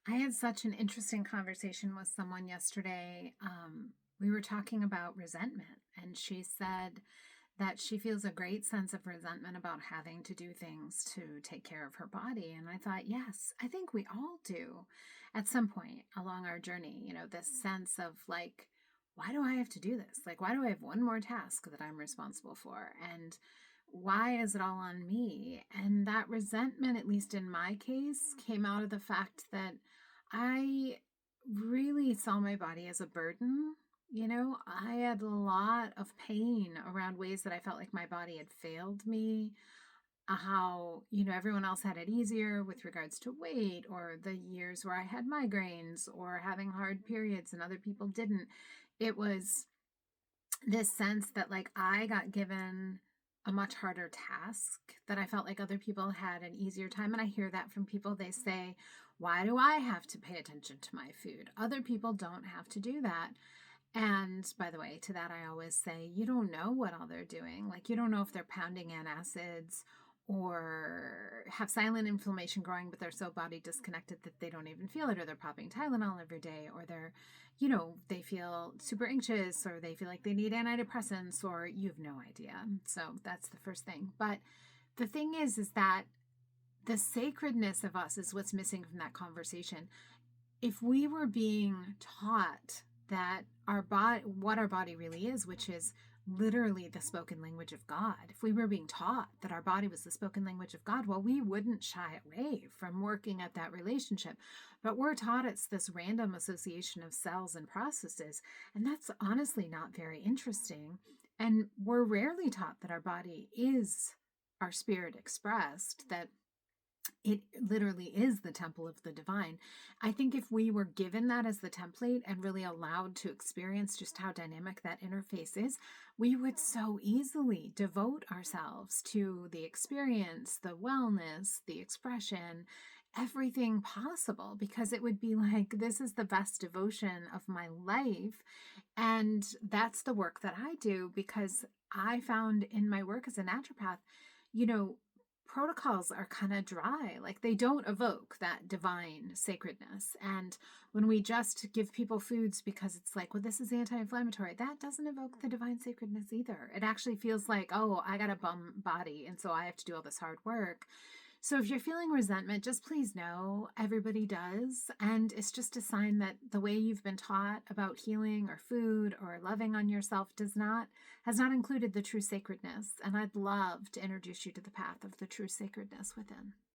I had such an interesting conversation with someone yesterday. We were talking about resentment, and she said that she feels a great sense of resentment about having to do things to take care of her body. And I thought, yes, I think we all do at some point along our journey, this sense of like, why do I have to do this? Like, why do I have one more task that I'm responsible for? And why is it all on me? And that resentment, at least in my case, came out of the fact that I really saw my body as a burden. I had a lot of pain around ways that I felt like my body had failed me. How, everyone else had it easier with regards to weight, or the years where I had migraines or having hard periods and other people didn't. It was this sense that like I got given a much harder task, that I felt like other people had an easier time. And I hear that from people. They say, why do I have to pay attention to my food? Other people don't have to do that. And by the way, to that, I always say, you don't know what all they're doing. Like, you don't know if they're pounding antacids or have silent inflammation growing, but they're so body disconnected that they don't even feel it, or they're popping Tylenol every day, or they're, they feel super anxious, or they feel like they need antidepressants, or you have no idea. So that's the first thing. But the thing is that the sacredness of us is what's missing from that conversation. If we were being taught that our body, what our body really is, which is literally the spoken language of God, if we were being taught that our body was the spoken language of God, well, we wouldn't shy away from working at that relationship. But we're taught it's this random association of cells and processes, and that's honestly not very interesting. And we're rarely taught that our body is our spirit expressed, that it literally is the temple of the divine. I think if we were given that as the template and really allowed to experience just how dynamic that interface is, we would so easily devote ourselves to the experience, the wellness, the expression, everything possible, because it would be like, this is the best devotion of my life. And that's the work that I do, because I found in my work as a naturopath, you know, protocols are kind of dry. Like, they don't evoke that divine sacredness. And when we just give people foods because it's like, well, this is anti-inflammatory, that doesn't evoke the divine sacredness either. It actually feels like, oh, I got a bum body, and so I have to do all this hard work. So if you're feeling resentment, just please know everybody does. And it's just a sign that the way you've been taught about healing or food or loving on yourself has not included the true sacredness. And I'd love to introduce you to the path of the true sacredness within.